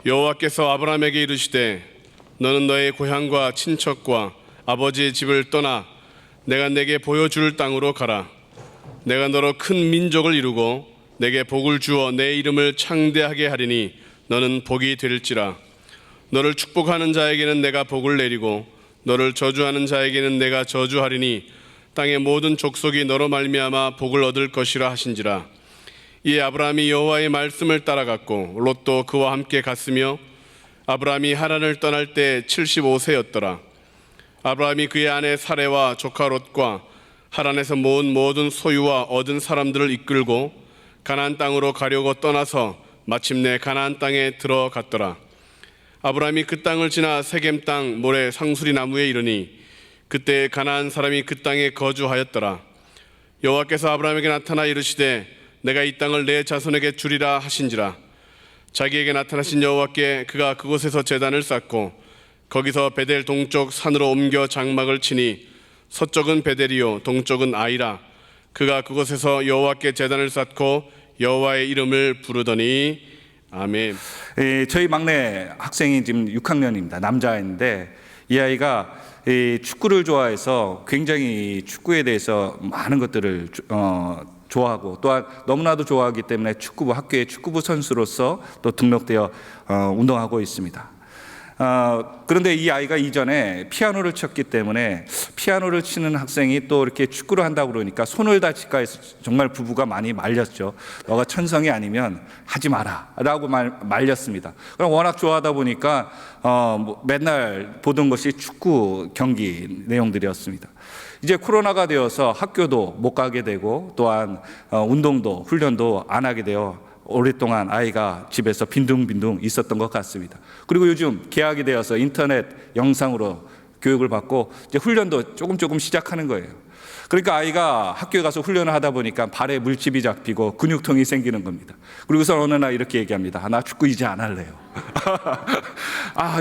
여호와께서 아브라함에게 이르시되 너는 너의 고향과 친척과 아버지의 집을 떠나 내가 내게 보여줄 땅으로 가라. 내가 너로 큰 민족을 이루고 내게 복을 주어 내 이름을 창대하게 하리니 너는 복이 될지라. 너를 축복하는 자에게는 내가 복을 내리고 너를 저주하는 자에게는 내가 저주하리니 땅의 모든 족속이 너로 말미암아 복을 얻을 것이라 하신지라. 이에 아브라함이 여호와의 말씀을 따라갔고 롯도 그와 함께 갔으며 아브라함이 하란을 떠날 때 75세였더라. 아브라함이 그의 아내 사레와 조카 롯과 하란에서 모은 모든 소유와 얻은 사람들을 이끌고 가나안 땅으로 가려고 떠나서 마침내 가나안 땅에 들어갔더라. 아브라함이 그 땅을 지나 세겜 땅 모래 상수리 나무에 이르니 그때 가나안 사람이 그 땅에 거주하였더라. 여호와께서 아브라함에게 나타나 이르시되 내가 이 땅을 내 자손에게 주리라 하신지라. 자기에게 나타나신 여호와께 그가 그곳에서 제단을 쌓고 거기서 베델 동쪽 산으로 옮겨 장막을 치니 서쪽은 베델이요 동쪽은 아이라. 그가 그곳에서 여호와께 제단을 쌓고 여호와의 이름을 부르더니 아멘. 저희 막내 학생이 지금 6학년입니다. 남자인데 이 아이가 축구를 좋아해서 굉장히 축구에 대해서 많은 것들을 좋아하고 또한 너무나도 좋아하기 때문에 학교의 축구부 선수로서 또 등록되어 운동하고 있습니다. 그런데 이 아이가 이전에 피아노를 쳤기 때문에 피아노를 치는 학생이 또 이렇게 축구를 한다고 그러니까 손을 다칠까 해서 정말 부부가 많이 말렸죠. 너가 천성이 아니면 하지 마라 라고 말렸습니다. 그럼 워낙 좋아하다 보니까 맨날 보던 것이 축구 경기 내용들이었습니다. 이제 코로나가 되어서 학교도 못 가게 되고 또한 운동도 훈련도 안 하게 되어 오랫동안 아이가 집에서 빈둥빈둥 있었던 것 같습니다. 그리고 요즘 개학이 되어서 인터넷 영상으로 교육을 받고 이제 훈련도 조금 시작하는 거예요. 그러니까 아이가 학교에 가서 훈련을 하다 보니까 발에 물집이 잡히고 근육통이 생기는 겁니다. 그리고서 어느 날 이렇게 얘기합니다. 나 축구 이제 안 할래요.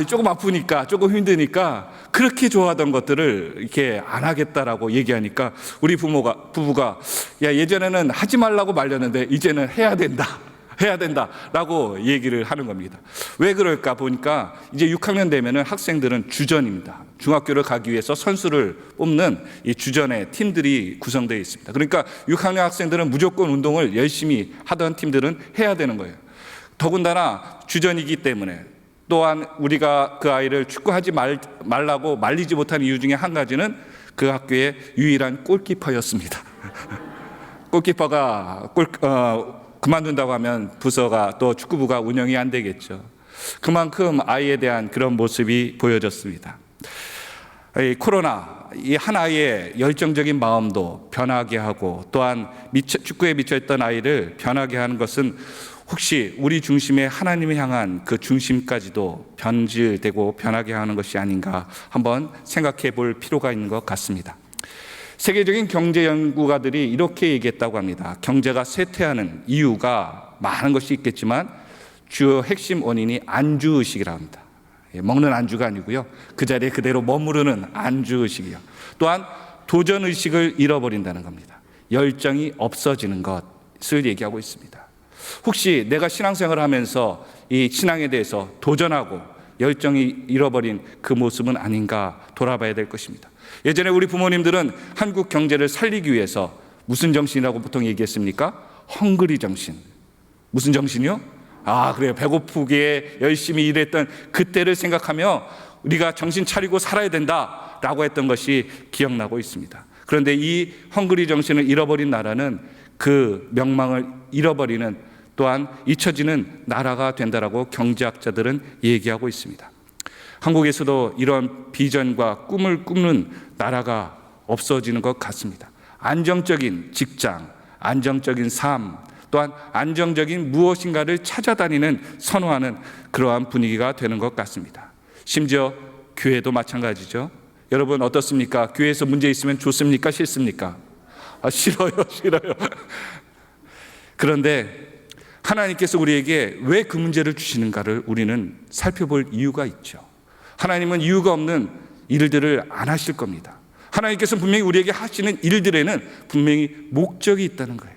조금 아프니까 조금 힘드니까 그렇게 좋아하던 것들을 이렇게 안 하겠다라고 얘기하니까 우리 부부가 야 예전에는 하지 말라고 말렸는데 이제는 해야 된다라고 얘기를 하는 겁니다. 왜 그럴까 보니까 이제 6학년 되면은 학생들은 주전입니다. 중학교를 가기 위해서 선수를 뽑는 이 주전의 팀들이 구성되어 있습니다. 그러니까 6학년 학생들은 무조건 운동을 열심히 하던 팀들은 해야 되는 거예요. 더군다나 주전이기 때문에 또한 우리가 그 아이를 축구하지 말라고 말리지 못한 이유 중에 한 가지는 그 학교의 유일한 골키퍼였습니다. 골키퍼가 그만둔다고 하면 부서가 또 축구부가 운영이 안 되겠죠. 그만큼 아이에 대한 그런 모습이 보여졌습니다. 이 코로나, 이 한 아이의 열정적인 마음도 변하게 하고 또한 축구에 미쳐있던 아이를 변하게 하는 것은 혹시 우리 중심에 하나님을 향한 그 중심까지도 변질되고 변하게 하는 것이 아닌가 한번 생각해 볼 필요가 있는 것 같습니다. 세계적인 경제 연구가들이 이렇게 얘기했다고 합니다. 경제가 쇠퇴하는 이유가 많은 것이 있겠지만 주요 핵심 원인이 안주의식이라고 합니다. 먹는 안주가 아니고요. 그 자리에 그대로 머무르는 안주의식이요. 또한 도전의식을 잃어버린다는 겁니다. 열정이 없어지는 것을 얘기하고 있습니다. 혹시 내가 신앙생활을 하면서 이 신앙에 대해서 도전하고 열정이 잃어버린 그 모습은 아닌가 돌아봐야 될 것입니다. 예전에 우리 부모님들은 한국 경제를 살리기 위해서 무슨 정신이라고 보통 얘기했습니까? 헝그리 정신. 무슨 정신이요? 그래요. 배고프게 열심히 일했던 그때를 생각하며 우리가 정신 차리고 살아야 된다라고 했던 것이 기억나고 있습니다. 그런데 이 헝그리 정신을 잃어버린 나라는 그 명망을 잃어버리는 또한 잊혀지는 나라가 된다라고 경제학자들은 얘기하고 있습니다. 한국에서도 이런 비전과 꿈을 꾸는 나라가 없어지는 것 같습니다. 안정적인 직장, 안정적인 삶, 또한 안정적인 무엇인가를 찾아다니는 선호하는 그러한 분위기가 되는 것 같습니다. 심지어 교회도 마찬가지죠. 여러분 어떻습니까? 교회에서 문제 있으면 좋습니까? 싫습니까? 싫어요. 그런데 하나님께서 우리에게 왜 그 문제를 주시는가를 우리는 살펴볼 이유가 있죠. 하나님은 이유가 없는 일들을 안 하실 겁니다. 하나님께서 분명히 우리에게 하시는 일들에는 분명히 목적이 있다는 거예요.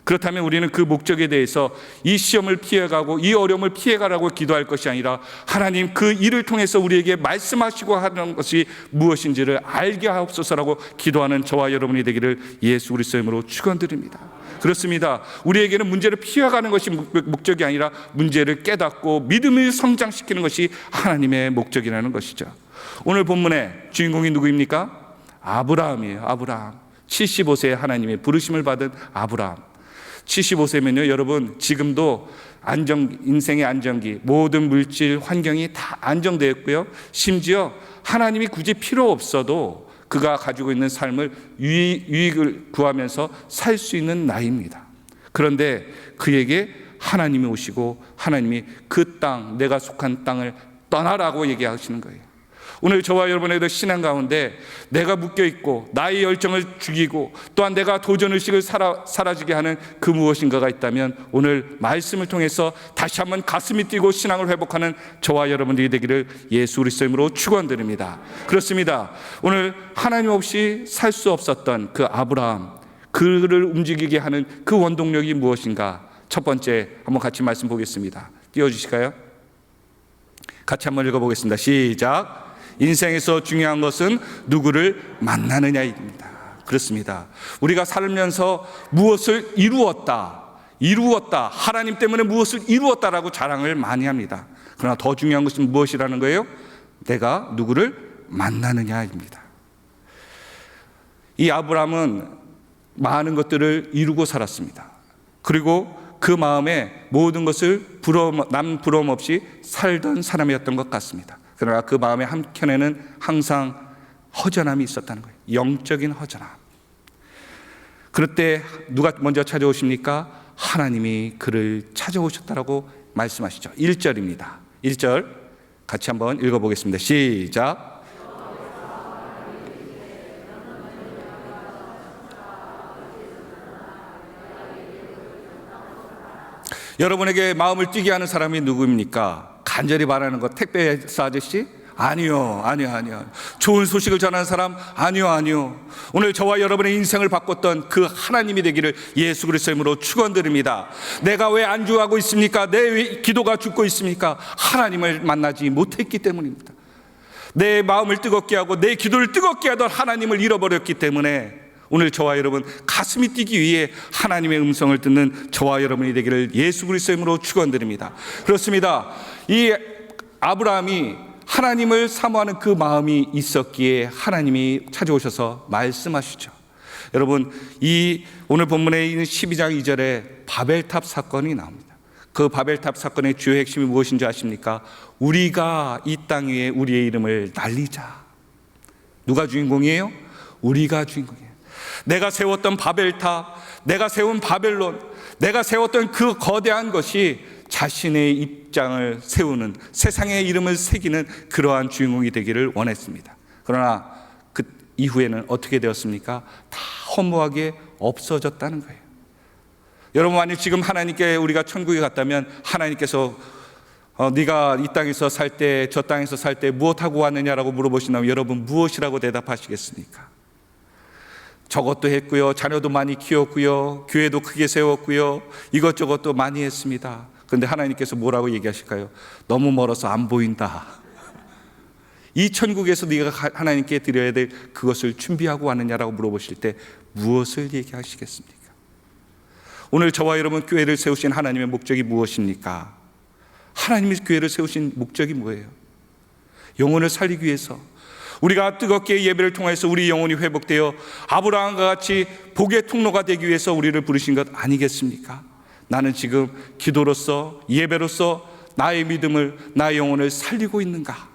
그렇다면 우리는 그 목적에 대해서 이 시험을 피해가고 이 어려움을 피해가라고 기도할 것이 아니라 하나님 그 일을 통해서 우리에게 말씀하시고 하는 것이 무엇인지를 알게 하옵소서라고 기도하는 저와 여러분이 되기를 예수 그리스도의 이름으로 축원드립니다. 그렇습니다. 우리에게는 문제를 피해가는 것이 목적이 아니라 문제를 깨닫고 믿음을 성장시키는 것이 하나님의 목적이라는 것이죠. 오늘 본문의 주인공이 누구입니까? 아브라함이에요. 아브라함. 75세에 하나님의 부르심을 받은 아브라함. 75세면요, 여러분 지금도 인생의 안정기, 모든 물질 환경이 다 안정되었고요. 심지어 하나님이 굳이 필요 없어도 그가 가지고 있는 삶을 유익을 구하면서 살 수 있는 나이입니다. 그런데 그에게 하나님이 오시고 하나님이 그 땅, 내가 속한 땅을 떠나라고 얘기하시는 거예요. 오늘 저와 여러분에도 신앙 가운데 내가 묶여있고 나의 열정을 죽이고 또한 내가 도전의식을 사라지게 하는 그 무엇인가가 있다면 오늘 말씀을 통해서 다시 한번 가슴이 뛰고 신앙을 회복하는 저와 여러분들이 되기를 예수 그리스도의 이름으로 축원드립니다. 그렇습니다. 오늘 하나님 없이 살 수 없었던 그 아브라함, 그를 움직이게 하는 그 원동력이 무엇인가? 첫 번째 한번 같이 말씀 보겠습니다. 띄워주실까요? 같이 한번 읽어보겠습니다. 시작. 인생에서 중요한 것은 누구를 만나느냐입니다. 그렇습니다. 우리가 살면서 무엇을 이루었다, 하나님 때문에 무엇을 이루었다라고 자랑을 많이 합니다. 그러나 더 중요한 것은 무엇이라는 거예요? 내가 누구를 만나느냐입니다. 이 아브라함은 많은 것들을 이루고 살았습니다. 그리고 그 마음에 모든 것을 남 부러움 없이 살던 사람이었던 것 같습니다. 그러나 그 마음의 한켠에는 항상 허전함이 있었다는 거예요. 영적인 허전함. 그럴 때 누가 먼저 찾아오십니까? 하나님이 그를 찾아오셨다라고 말씀하시죠. 1절입니다. 1절 같이 한번 읽어보겠습니다. 시작. 여러분에게 마음을 뛰게 하는 사람이 누구입니까? 간절히 바라는 것, 택배사 아저씨? 아니요. 좋은 소식을 전하는 사람? 아니요. 오늘 저와 여러분의 인생을 바꿨던 그 하나님이 되기를 예수 그리스도의 이름으로 축원드립니다. 내가 왜 안주하고 있습니까? 내 기도가 죽고 있습니까? 하나님을 만나지 못했기 때문입니다. 내 마음을 뜨겁게 하고 내 기도를 뜨겁게 하던 하나님을 잃어버렸기 때문에 오늘 저와 여러분 가슴이 뛰기 위해 하나님의 음성을 듣는 저와 여러분이 되기를 예수 그리스도의 이름으로 축원드립니다. 그렇습니다. 이 아브라함이 하나님을 사모하는 그 마음이 있었기에 하나님이 찾아오셔서 말씀하시죠. 여러분, 이 오늘 본문에 있는 12장 2절에 바벨탑 사건이 나옵니다. 그 바벨탑 사건의 주요 핵심이 무엇인지 아십니까? 우리가 이 땅 위에 우리의 이름을 날리자. 누가 주인공이에요? 우리가 주인공이에요. 내가 세웠던 바벨탑, 내가 세운 바벨론, 내가 세웠던 그 거대한 것이 자신의 입장을 세우는, 세상의 이름을 새기는 그러한 주인공이 되기를 원했습니다. 그러나 그 이후에는 어떻게 되었습니까? 다 허무하게 없어졌다는 거예요. 여러분, 만약 지금 하나님께 우리가 천국에 갔다면 하나님께서 네가 이 땅에서 살 때, 저 땅에서 살 때 무엇하고 왔느냐라고 물어보신다면 여러분 무엇이라고 대답하시겠습니까? 저것도 했고요, 자녀도 많이 키웠고요, 교회도 크게 세웠고요, 이것저것도 많이 했습니다. 그런데 하나님께서 뭐라고 얘기하실까요? 너무 멀어서 안 보인다. 이 천국에서 네가 하나님께 드려야 될 그것을 준비하고 왔느냐라고 물어보실 때 무엇을 얘기하시겠습니까? 오늘 저와 여러분 교회를 세우신 하나님의 목적이 무엇입니까? 하나님이 교회를 세우신 목적이 뭐예요? 영혼을 살리기 위해서, 우리가 뜨겁게 예배를 통해서 우리 영혼이 회복되어 아브라함과 같이 복의 통로가 되기 위해서 우리를 부르신 것 아니겠습니까? 나는 지금 기도로서, 예배로서 나의 믿음을, 나의 영혼을 살리고 있는가?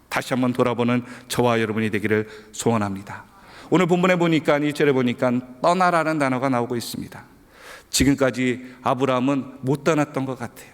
다시 한번 돌아보는 저와 여러분이 되기를 소원합니다. 오늘 본문에 보니까, 2절에 보니까 떠나라는 단어가 나오고 있습니다. 지금까지 아브라함은 못 떠났던 것 같아요.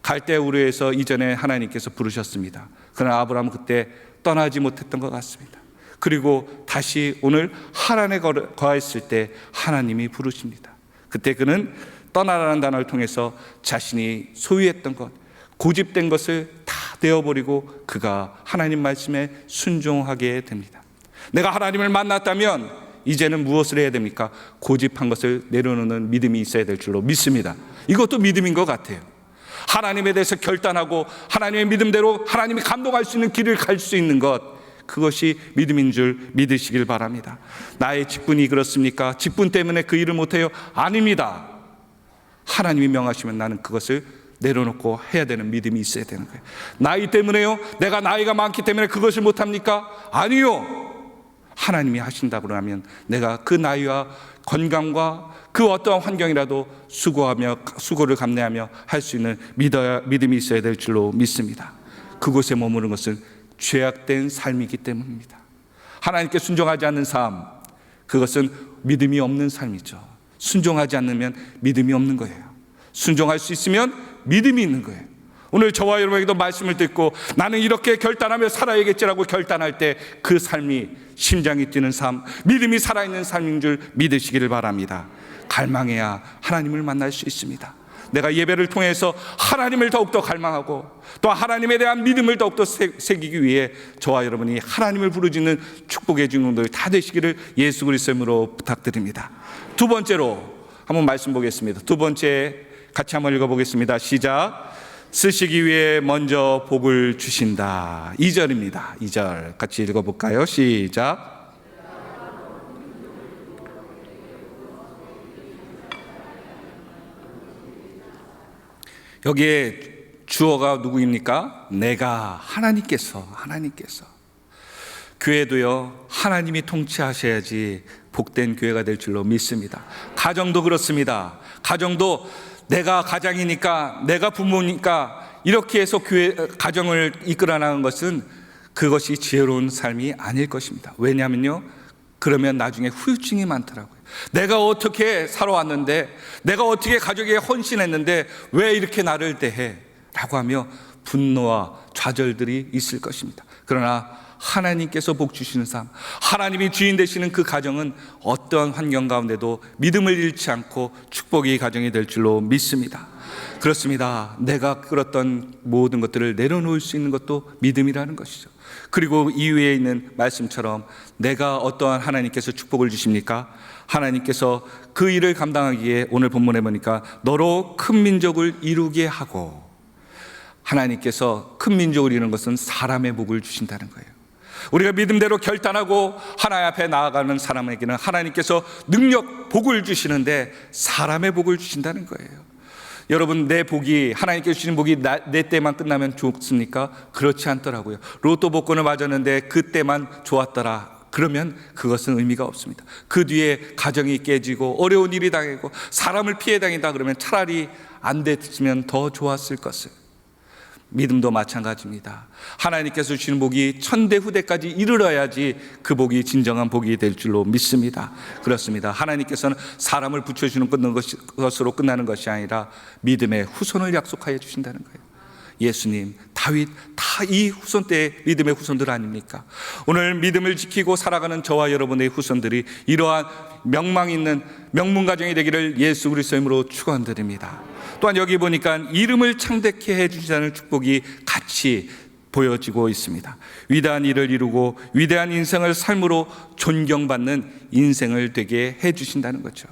갈대우르에서 이전에 하나님께서 부르셨습니다. 그러나 아브라함은 그때 떠나지 못했던 것 같습니다. 그리고 다시 오늘 하란에 거했을 때 하나님이 부르십니다. 그때 그는 떠나라는 단어를 통해서 자신이 소유했던 것, 고집된 것을 다 내어버리고 그가 하나님 말씀에 순종하게 됩니다. 내가 하나님을 만났다면 이제는 무엇을 해야 됩니까? 고집한 것을 내려놓는 믿음이 있어야 될 줄로 믿습니다. 이것도 믿음인 것 같아요. 하나님에 대해서 결단하고 하나님의 믿음대로 하나님이 감동할 수 있는 길을 갈 수 있는 것, 그것이 믿음인 줄 믿으시길 바랍니다. 나의 직분이 그렇습니까? 직분 때문에 그 일을 못해요? 아닙니다. 하나님이 명하시면 나는 그것을 내려놓고 해야 되는 믿음이 있어야 되는 거예요. 나이 때문에요? 내가 나이가 많기 때문에 그것을 못합니까? 아니요. 하나님이 하신다고 하면 내가 그 나이와 건강과 그 어떠한 환경이라도 수고를 감내하며 할 수 있는 믿음이 있어야 될 줄로 믿습니다. 그곳에 머무는 것은 죄악된 삶이기 때문입니다. 하나님께 순종하지 않는 삶, 그것은 믿음이 없는 삶이죠. 순종하지 않으면 믿음이 없는 거예요. 순종할 수 있으면 믿음이 있는 거예요. 오늘 저와 여러분에게도 말씀을 듣고 나는 이렇게 결단하며 살아야겠지라고 결단할 때 그 삶이 심장이 뛰는 삶, 믿음이 살아있는 삶인 줄 믿으시기를 바랍니다. 갈망해야 하나님을 만날 수 있습니다. 내가 예배를 통해서 하나님을 더욱더 갈망하고 또 하나님에 대한 믿음을 더욱더 새기기 위해 저와 여러분이 하나님을 부르짖는 축복의 주인공들 다 되시기를 예수 그리스도의 이름으로 부탁드립니다. 두 번째로 한번 말씀 보겠습니다. 두 번째 같이 한번 읽어보겠습니다. 시작. 쓰시기 위해 먼저 복을 주신다. 2절입니다. 2절 같이 읽어볼까요? 시작. 여기에 주어가 누구입니까? 내가, 하나님께서. 교회도요, 하나님이 통치하셔야지 복된 교회가 될 줄로 믿습니다. 가정도 그렇습니다. 가정도 내가 가장이니까, 내가 부모니까 이렇게 해서 가정을 이끌어 나가는 것은 그것이 지혜로운 삶이 아닐 것입니다. 왜냐하면요, 그러면 나중에 후유증이 많더라고요. 내가 어떻게 살아왔는데, 내가 어떻게 가족에게 헌신했는데 왜 이렇게 나를 대해? 라고 하며 분노와 좌절들이 있을 것입니다. 그러나 하나님께서 복 주시는 삶, 하나님이 주인 되시는 그 가정은 어떠한 환경 가운데도 믿음을 잃지 않고 축복의 가정이 될 줄로 믿습니다. 그렇습니다. 내가 끌었던 모든 것들을 내려놓을 수 있는 것도 믿음이라는 것이죠. 그리고 이후에 있는 말씀처럼 내가 어떠한 하나님께서 축복을 주십니까? 하나님께서 그 일을 감당하기에 오늘 본문에 보니까 너로 큰 민족을 이루게 하고, 하나님께서 큰 민족을 이루는 것은 사람의 복을 주신다는 거예요. 우리가 믿음대로 결단하고 하나님 앞에 나아가는 사람에게는 하나님께서 능력, 복을 주시는데 사람의 복을 주신다는 거예요. 여러분, 내 복이, 하나님께서 주신 복이 내 때만 끝나면 좋습니까? 그렇지 않더라고요. 로또 복권을 맞았는데 그때만 좋았더라, 그러면 그것은 의미가 없습니다. 그 뒤에 가정이 깨지고 어려운 일이 당하고 사람을 피해 다닌다 그러면 차라리 안 됐으면 더 좋았을 것을. 믿음도 마찬가지입니다. 하나님께서 주시는 복이 천대 후대까지 이르러야지 그 복이 진정한 복이 될 줄로 믿습니다. 그렇습니다. 하나님께서는 사람을 붙여주는 것으로 끝나는 것이 아니라 믿음의 후손을 약속하여 주신다는 거예요. 예수님, 다윗, 다 이 후손 때의 믿음의 후손들 아닙니까? 오늘 믿음을 지키고 살아가는 저와 여러분의 후손들이 이러한 명망 있는 명문 가정이 되기를 예수 그리스도의 이름으로 축원드립니다. 또한 여기 보니까 이름을 창대케 해주시다는 축복이 같이 보여지고 있습니다. 위대한 일을 이루고 위대한 인생을 삶으로 존경받는 인생을 되게 해주신다는 거죠.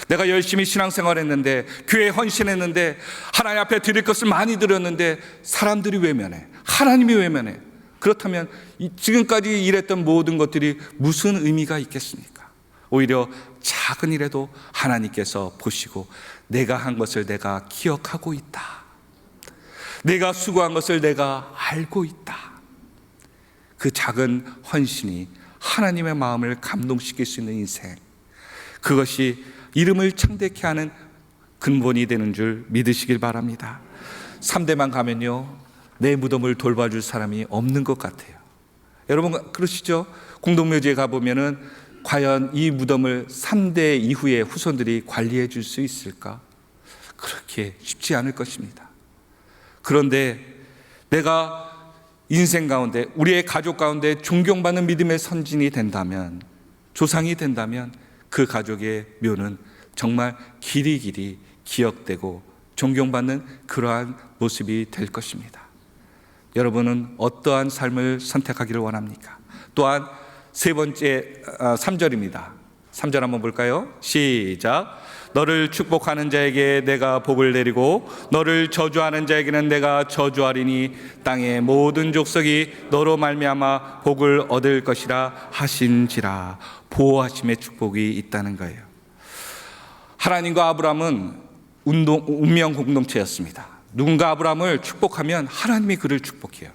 내가 열심히 신앙생활 했는데, 교회에 헌신했는데, 하나님 앞에 드릴 것을 많이 드렸는데 사람들이 외면해, 하나님이 외면해. 그렇다면 지금까지 일했던 모든 것들이 무슨 의미가 있겠습니까? 오히려 작은 일에도 하나님께서 보시고 내가 한 것을 내가 기억하고 있다, 내가 수고한 것을 내가 알고 있다. 그 작은 헌신이 하나님의 마음을 감동시킬 수 있는 인생, 그것이 이름을 창대케 하는 근본이 되는 줄 믿으시길 바랍니다. 3대만 가면요, 내 무덤을 돌봐줄 사람이 없는 것 같아요. 여러분 그러시죠? 공동묘지에 가보면은 과연 이 무덤을 3대 이후의 후손들이 관리해 줄 수 있을까? 그렇게 쉽지 않을 것입니다. 그런데 내가 인생 가운데, 우리의 가족 가운데 존경받는 믿음의 선진이 된다면, 조상이 된다면 그 가족의 묘는 정말 길이 기억되고 존경받는 그러한 모습이 될 것입니다. 여러분은 어떠한 삶을 선택하기를 원합니까? 또한 세 번째 3절입니다. 3절 한번 볼까요? 시작. 너를 축복하는 자에게 내가 복을 내리고 너를 저주하는 자에게는 내가 저주하리니 땅의 모든 족속이 너로 말미암아 복을 얻을 것이라 하신지라. 보호하심의 축복이 있다는 거예요. 하나님과 아브라함은 운명 공동체였습니다. 누군가 아브라함을 축복하면 하나님이 그를 축복해요.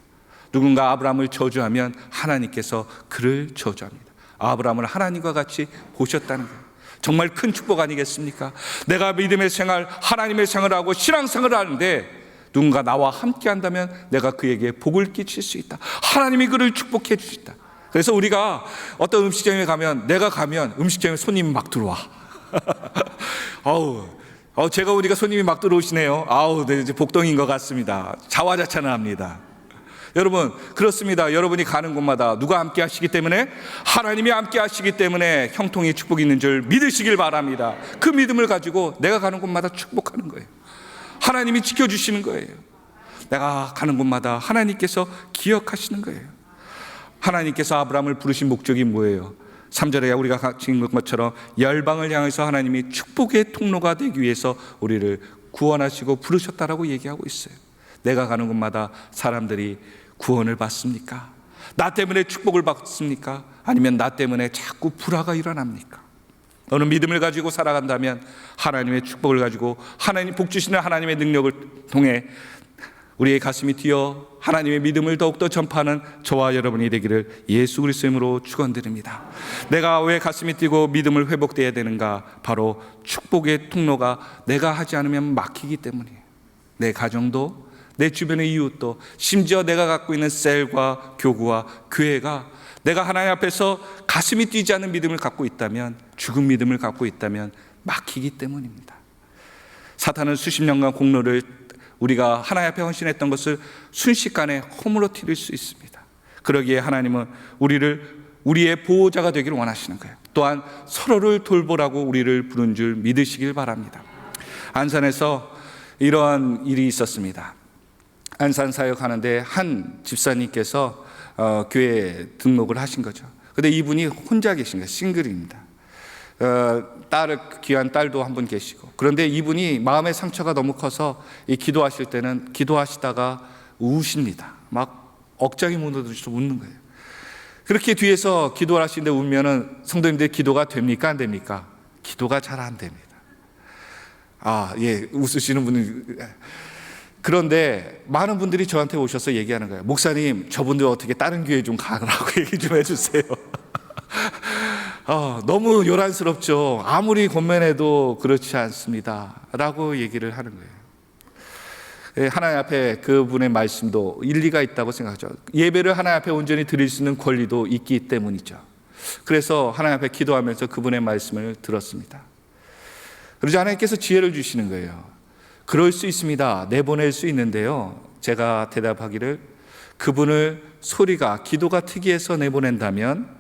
누군가 아브라함을 저주하면 하나님께서 그를 저주합니다. 아브라함을 하나님과 같이 보셨다는 거예요. 정말 큰 축복 아니겠습니까? 내가 믿음의 생활, 하나님의 생활을 하고 신앙생활을 하는데 누군가 나와 함께 한다면 내가 그에게 복을 끼칠 수 있다. 하나님이 그를 축복해 주신다. 그래서 우리가 어떤 음식점에 가면, 내가 가면 음식점에 손님이 막 들어와. 제가 오니까 손님이 막 들어오시네요. 네, 이제 복덩인 것 같습니다. 자화자찬을 합니다. 여러분, 그렇습니다. 여러분이 가는 곳마다 누가 함께 하시기 때문에, 하나님이 함께 하시기 때문에 형통의 축복이 있는 줄 믿으시길 바랍니다. 그 믿음을 가지고 내가 가는 곳마다 축복하는 거예요. 하나님이 지켜주시는 거예요. 내가 가는 곳마다 하나님께서 기억하시는 거예요. 하나님께서 아브라함을 부르신 목적이 뭐예요? 3절에 우리가 같이 읽은 것처럼 열방을 향해서 하나님이 축복의 통로가 되기 위해서 우리를 구원하시고 부르셨다라고 얘기하고 있어요. 내가 가는 곳마다 사람들이 구원을 받습니까? 나 때문에 축복을 받습니까? 아니면 나 때문에 자꾸 불화가 일어납니까? 너는 믿음을 가지고 살아간다면 하나님의 축복을 가지고 하나님 복 주시는 하나님의 능력을 통해 우리의 가슴이 뛰어 하나님의 믿음을 더욱더 전파하는 저와 여러분이 되기를 예수 그리스도의 이름으로 축원드립니다. 내가 왜 가슴이 뛰고 믿음을 회복돼야 되는가? 바로 축복의 통로가 내가 하지 않으면 막히기 때문이에요. 내 가정도, 내 주변의 이웃도, 심지어 내가 갖고 있는 셀과 교구와 교회가 내가 하나님 앞에서 가슴이 뛰지 않는 믿음을 갖고 있다면, 죽은 믿음을 갖고 있다면 막히기 때문입니다. 사탄은 수십 년간 공로를 우리가 하나님 앞에 헌신했던 것을 순식간에 허물어뜨릴 수 있습니다. 그러기에 하나님은 우리의 보호자가 되기를 원하시는 거예요. 또한 서로를 돌보라고 우리를 부른 줄 믿으시길 바랍니다. 안산에서 이러한 일이 있었습니다. 안산 사역하는데 한 집사님께서 교회에 등록을 하신 거죠. 근데 이분이 혼자 계신 거예요. 싱글입니다. 귀한 딸도 한 분 계시고. 그런데 이분이 마음의 상처가 너무 커서 기도하실 때는 기도하시다가 우십니다. 막 억장이 무너지듯이 웃는 거예요. 그렇게 뒤에서 기도를 하시는데 울면은 성도님들 기도가 됩니까? 안 됩니까? 기도가 잘 안 됩니다. 웃으시는 분이. 그런데 많은 분들이 저한테 오셔서 얘기하는 거예요. 목사님, 저분들 어떻게 다른 교회 좀 가라고 얘기 좀 해주세요. 너무 요란스럽죠. 아무리 권면해도 그렇지 않습니다 라고 얘기를 하는 거예요. 하나님 앞에 그분의 말씀도 일리가 있다고 생각하죠. 예배를 하나님 앞에 온전히 드릴 수 있는 권리도 있기 때문이죠. 그래서 하나님 앞에 기도하면서 그분의 말씀을 들었습니다. 그러자 하나님께서 지혜를 주시는 거예요. 그럴 수 있습니다. 내보낼 수 있는데요, 제가 대답하기를, 그분을 기도가 특이해서 내보낸다면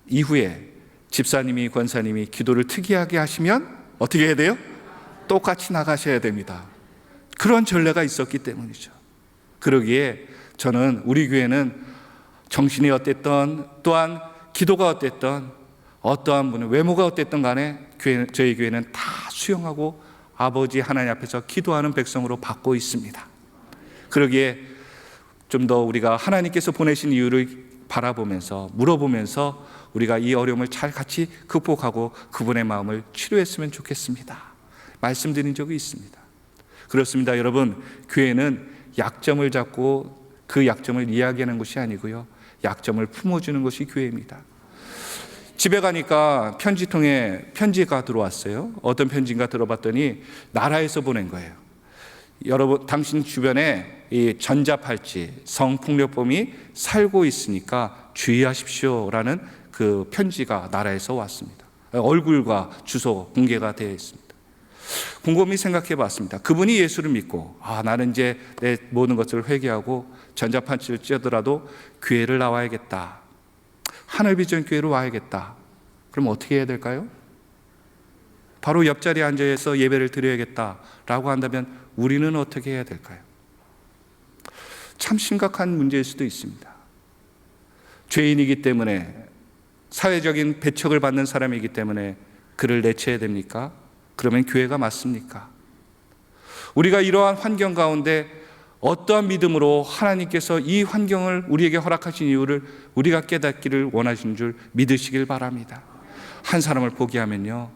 이후에 집사님이, 권사님이 기도를 특이하게 하시면 어떻게 해야 돼요? 똑같이 나가셔야 됩니다. 그런 전례가 있었기 때문이죠. 그러기에 저는 우리 교회는 정신이 어땠던, 또한 기도가 어땠던, 어떠한 분은 외모가 어땠던 간에 저희 교회는 다 수용하고 아버지 하나님 앞에서 기도하는 백성으로 받고 있습니다. 그러기에 좀 더 우리가 하나님께서 보내신 이유를 바라보면서, 물어보면서 우리가 이 어려움을 잘 같이 극복하고 그분의 마음을 치료했으면 좋겠습니다. 말씀드린 적이 있습니다. 그렇습니다. 여러분, 교회는 약점을 잡고 그 약점을 이야기하는 것이 아니고요, 약점을 품어주는 것이 교회입니다. 집에 가니까 편지통에 편지가 들어왔어요. 어떤 편지인가 들어봤더니 나라에서 보낸 거예요. 여러분, 당신 주변에 이 전자팔찌, 성폭력범이 살고 있으니까 주의하십시오라는 그 편지가 나라에서 왔습니다. 얼굴과 주소 공개가 되어 있습니다. 곰곰이 생각해 봤습니다. 그분이 예수를 믿고, 나는 이제 내 모든 것을 회개하고 전자팔찌를 찌더라도 교회를 나와야겠다, 하늘비전 교회로 와야겠다. 그럼 어떻게 해야 될까요? 바로 옆자리에 앉아서 예배를 드려야겠다라고 한다면 우리는 어떻게 해야 될까요? 참 심각한 문제일 수도 있습니다. 죄인이기 때문에 사회적인 배척을 받는 사람이기 때문에 그를 내쳐야 됩니까? 그러면 교회가 맞습니까? 우리가 이러한 환경 가운데 어떠한 믿음으로 하나님께서 이 환경을 우리에게 허락하신 이유를 우리가 깨닫기를 원하신 줄 믿으시길 바랍니다. 한 사람을 포기하면요,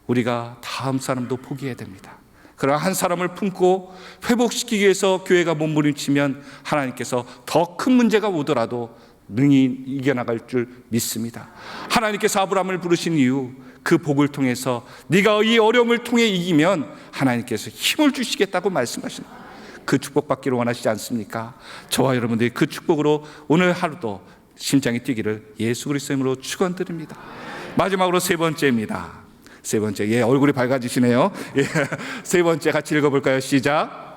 우리가 다음 사람도 포기해야 됩니다. 그러나 한 사람을 품고 회복시키기 위해서 교회가 몸부림치면 하나님께서 더 큰 문제가 오더라도 능히 이겨나갈 줄 믿습니다. 하나님께서 아브라함을 부르신 이유, 그 복을 통해서 네가 이 어려움을 통해 이기면 하나님께서 힘을 주시겠다고 말씀하십니다. 그 축복받기를 원하시지 않습니까? 저와 여러분들이 그 축복으로 오늘 하루도 심장이 뛰기를 예수 그리스도의 이름으로 축원드립니다. 마지막으로 세 번째입니다. 세 번째, 예, 얼굴이 밝아지시네요. 예, 세 번째 같이 읽어볼까요? 시작.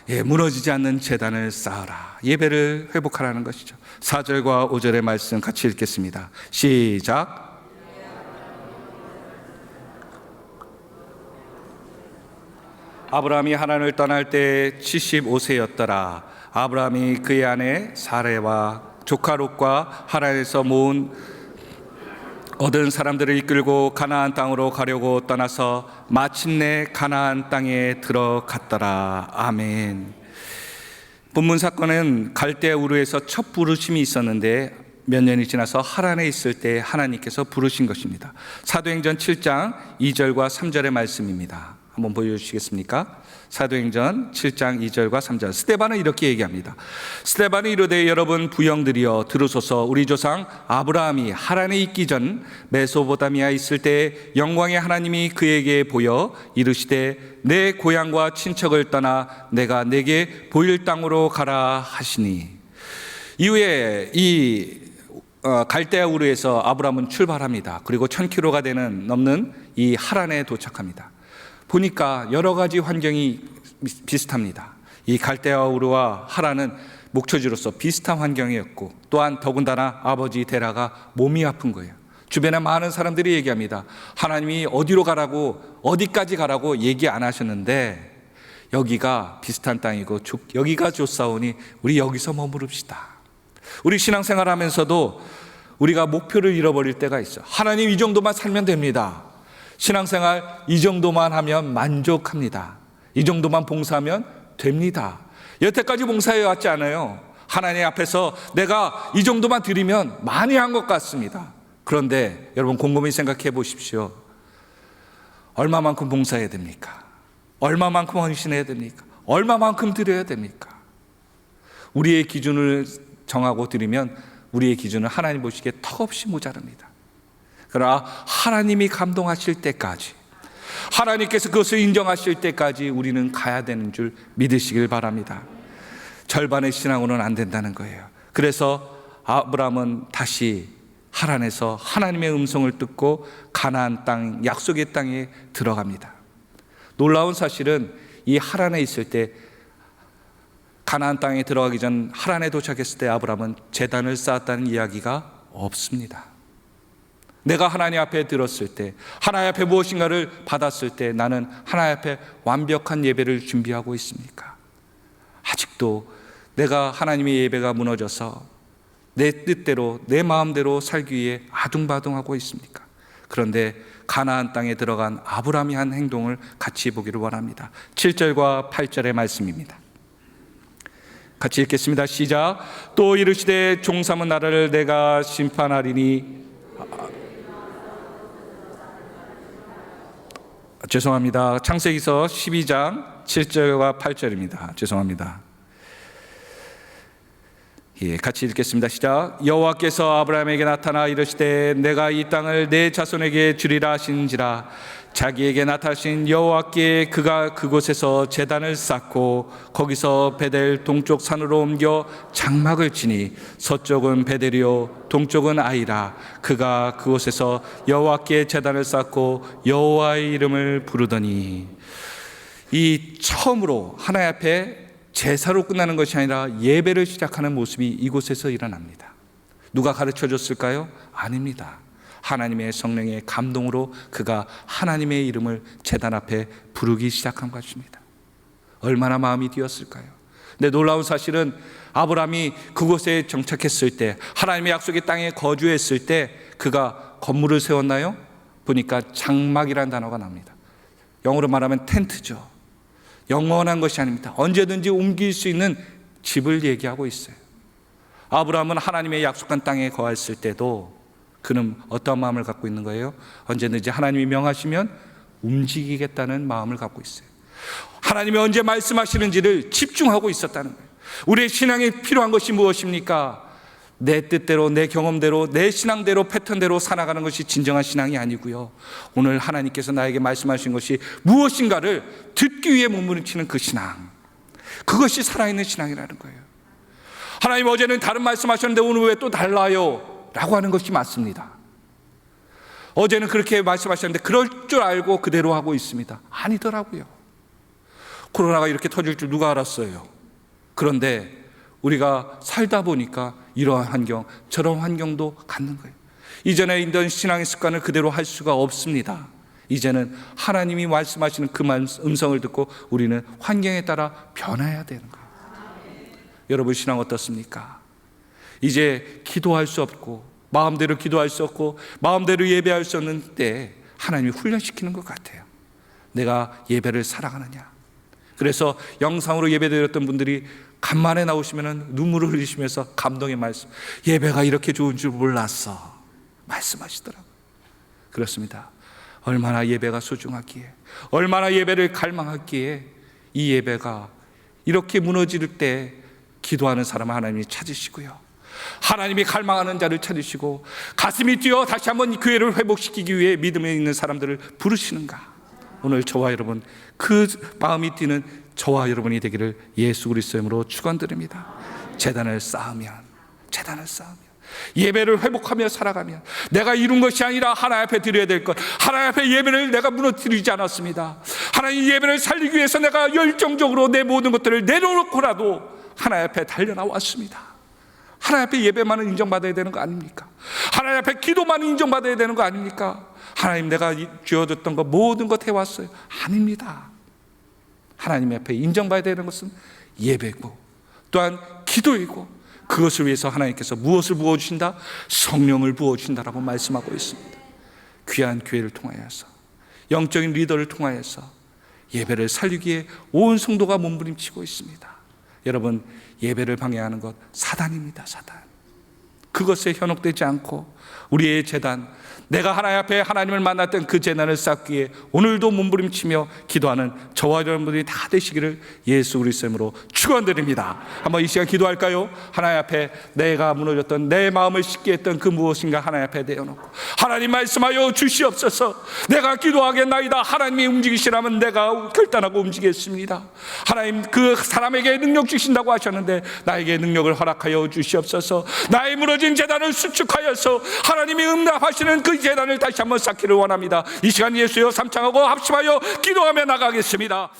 예, 무너지지 않는 제단을 쌓아라. 예배를 회복하라는 것이죠. 4절과 5절의 말씀 같이 읽겠습니다. 시작. 아브라함이 하란을 떠날 때 75세였더라. 아브라함이 그의 아내 사레와 조카 롯과 하란에서 얻은 사람들을 이끌고 가나안 땅으로 가려고 떠나서 마침내 가나안 땅에 들어갔더라. 아멘. 본문 사건은 갈대아 우르에서 첫 부르심이 있었는데 몇 년이 지나서 하란에 있을 때 하나님께서 부르신 것입니다. 사도행전 7장 2절과 3절의 말씀입니다. 한번 보여주시겠습니까? 사도행전 7장 2절과 3절. 스데반은 이렇게 얘기합니다. 스데반이 이르되 여러분 부형들이여 들으소서. 우리 조상 아브라함이 하란에 있기 전 메소포타미아에 있을 때 영광의 하나님이 그에게 보여 이르시되 내 고향과 친척을 떠나 내가 내게 보일 땅으로 가라 하시니. 이후에 이 갈대아 우르에서 아브라함은 출발합니다. 그리고 1000km가 넘는 이 하란에 도착합니다. 보니까 여러 가지 환경이 비슷합니다. 이 갈대아 우르와 하란은 목초지로서 비슷한 환경이었고, 또한 더군다나 아버지 데라가 몸이 아픈 거예요. 주변에 많은 사람들이 얘기합니다. 하나님이 어디로 가라고, 어디까지 가라고 얘기 안 하셨는데 여기가 비슷한 땅이고 여기가 좋사오니 우리 여기서 머무릅시다. 우리 신앙생활 하면서도 우리가 목표를 잃어버릴 때가 있어요. 하나님 이 정도만 살면 됩니다. 신앙생활 이 정도만 하면 만족합니다. 이 정도만 봉사하면 됩니다. 여태까지 봉사해 왔지 않아요. 하나님 앞에서 내가 이 정도만 드리면 많이 한 것 같습니다. 그런데 여러분 곰곰이 생각해 보십시오. 얼마만큼 봉사해야 됩니까? 얼마만큼 헌신해야 됩니까? 얼마만큼 드려야 됩니까? 우리의 기준을 정하고 드리면 우리의 기준은 하나님 보시기에 턱없이 모자랍니다. 그러나 하나님이 감동하실 때까지, 하나님께서 그것을 인정하실 때까지 우리는 가야 되는 줄 믿으시길 바랍니다. 절반의 신앙으로는 안 된다는 거예요. 그래서 아브라함은 다시 하란에서 하나님의 음성을 듣고 가나안 땅, 약속의 땅에 들어갑니다. 놀라운 사실은 이 하란에 있을 때, 가나안 땅에 들어가기 전 하란에 도착했을 때 아브라함은 제단을 쌓았다는 이야기가 없습니다. 내가 하나님 앞에 들었을 때, 하나님 앞에 무엇인가를 받았을 때 나는 하나님 앞에 완벽한 예배를 준비하고 있습니까? 아직도 내가 하나님의 예배가 무너져서 내 뜻대로, 내 마음대로 살기 위해 아둥바둥하고 있습니까? 그런데 가나안 땅에 들어간 아브라함이 한 행동을 같이 보기를 원합니다. 7절과 8절의 말씀입니다. 같이 읽겠습니다. 시작. 또 이르시되 종 삼은 나라를 내가 심판하리니. 죄송합니다. 창세기서 12장 7절과 8절입니다. 죄송합니다. 예, 같이 읽겠습니다. 시작. 여호와께서 아브라함에게 나타나 이르시되 내가 이 땅을 내 자손에게 주리라 하신지라. 자기에게 나타나신 여호와께 그가 그곳에서 제단을 쌓고 거기서 베델 동쪽 산으로 옮겨 장막을 치니 서쪽은 베델이요 동쪽은 아이라. 그가 그곳에서 여호와께 제단을 쌓고 여호와의 이름을 부르더니. 이 처음으로 하나님 앞에 제사로 끝나는 것이 아니라 예배를 시작하는 모습이 이곳에서 일어납니다. 누가 가르쳐 줬을까요? 아닙니다. 하나님의 성령의 감동으로 그가 하나님의 이름을 제단 앞에 부르기 시작한 것입니다. 얼마나 마음이 뛰었을까요? 근데 놀라운 사실은 아브라함이 그곳에 정착했을 때, 하나님의 약속의 땅에 거주했을 때 그가 건물을 세웠나요? 보니까 장막이라는 단어가 나옵니다. 영어로 말하면 텐트죠. 영원한 것이 아닙니다. 언제든지 옮길 수 있는 집을 얘기하고 있어요. 아브라함은 하나님의 약속한 땅에 거했을 때도 그는 어떤 마음을 갖고 있는 거예요? 언제든지 하나님이 명하시면 움직이겠다는 마음을 갖고 있어요. 하나님이 언제 말씀하시는지를 집중하고 있었다는 거예요. 우리의 신앙에 필요한 것이 무엇입니까? 내 뜻대로, 내 경험대로, 내 신앙대로, 패턴대로 살아가는 것이 진정한 신앙이 아니고요, 오늘 하나님께서 나에게 말씀하신 것이 무엇인가를 듣기 위해 몸부림치는 그 신앙, 그것이 살아있는 신앙이라는 거예요. 하나님 어제는 다른 말씀하셨는데 오늘 왜 또 달라요? 라고 하는 것이 맞습니다. 어제는 그렇게 말씀하셨는데 그럴 줄 알고 그대로 하고 있습니다. 아니더라고요. 코로나가 이렇게 터질 줄 누가 알았어요? 그런데 우리가 살다 보니까 이러한 환경, 저런 환경도 갖는 거예요. 이전에 있던 신앙의 습관을 그대로 할 수가 없습니다. 이제는 하나님이 말씀하시는 그 음성을 듣고 우리는 환경에 따라 변해야 되는 거예요. 여러분 신앙 어떻습니까? 이제 기도할 수 없고 마음대로 기도할 수 없고 마음대로 예배할 수 없는 때 하나님이 훈련시키는 것 같아요. 내가 예배를 사랑하느냐. 그래서 영상으로 예배드렸던 분들이 간만에 나오시면 눈물을 흘리시면서 감동의 말씀, 예배가 이렇게 좋은 줄 몰랐어 말씀하시더라고요. 그렇습니다. 얼마나 예배가 소중하기에, 얼마나 예배를 갈망하기에 이 예배가 이렇게 무너질 때 기도하는 사람을 하나님이 찾으시고요, 하나님이 갈망하는 자를 찾으시고 가슴이 뛰어 다시 한번 교회를 회복시키기 위해 믿음에 있는 사람들을 부르시는가. 오늘 저와 여러분 그 마음이 뛰는 저와 여러분이 되기를 예수 그리스도의 이름으로 축원드립니다. 제단을 쌓으면 예배를 회복하며 살아가면 내가 이룬 것이 아니라 하나님 앞에 드려야 될 것, 하나님 앞에 예배를 내가 무너뜨리지 않았습니다. 하나님 예배를 살리기 위해서 내가 열정적으로 내 모든 것들을 내려놓고라도 하나님 앞에 달려나왔습니다. 하나님 앞에 예배만은 인정받아야 되는 거 아닙니까? 하나님 앞에 기도만은 인정받아야 되는 거 아닙니까? 하나님 내가 주어졌던 거 모든 것 해왔어요. 아닙니다. 하나님 앞에 인정받아야 되는 것은 예배고 또한 기도이고, 그것을 위해서 하나님께서 무엇을 부어주신다? 성령을 부어주신다라고 말씀하고 있습니다. 귀한 교회를 통하여서, 영적인 리더를 통하여서 예배를 살리기에 온 성도가 몸부림치고 있습니다. 여러분 예배를 방해하는 것 사단입니다. 사단. 그것에 현혹되지 않고 우리의 제단, 내가 하나님 앞에 하나님을 만났던 그 제단을 쌓기 위해 오늘도 몸부림치며 기도하는 저와 여러분들이 다 되시기를 예수 그리스도의 이름으로 축원드립니다. 한번 이 시간 기도할까요? 하나님 앞에 내가 무너졌던 내 마음을 씻게 했던 그 무엇인가 하나님 앞에 내어놓고, 하나님 말씀하여 주시옵소서. 내가 기도하겠나이다. 하나님이 움직이시라면 내가 결단하고 움직이겠습니다. 하나님 그 사람에게 능력 주신다고 하셨는데 나에게 능력을 허락하여 주시옵소서. 나의 무너진 제단을 수축하여서 하나님이 응답하시는 그 제단을 다시 한번 쌓기를 원합니다. 이 시간 예수여 삼창하고 합심하여 기도하며 나가겠습니다.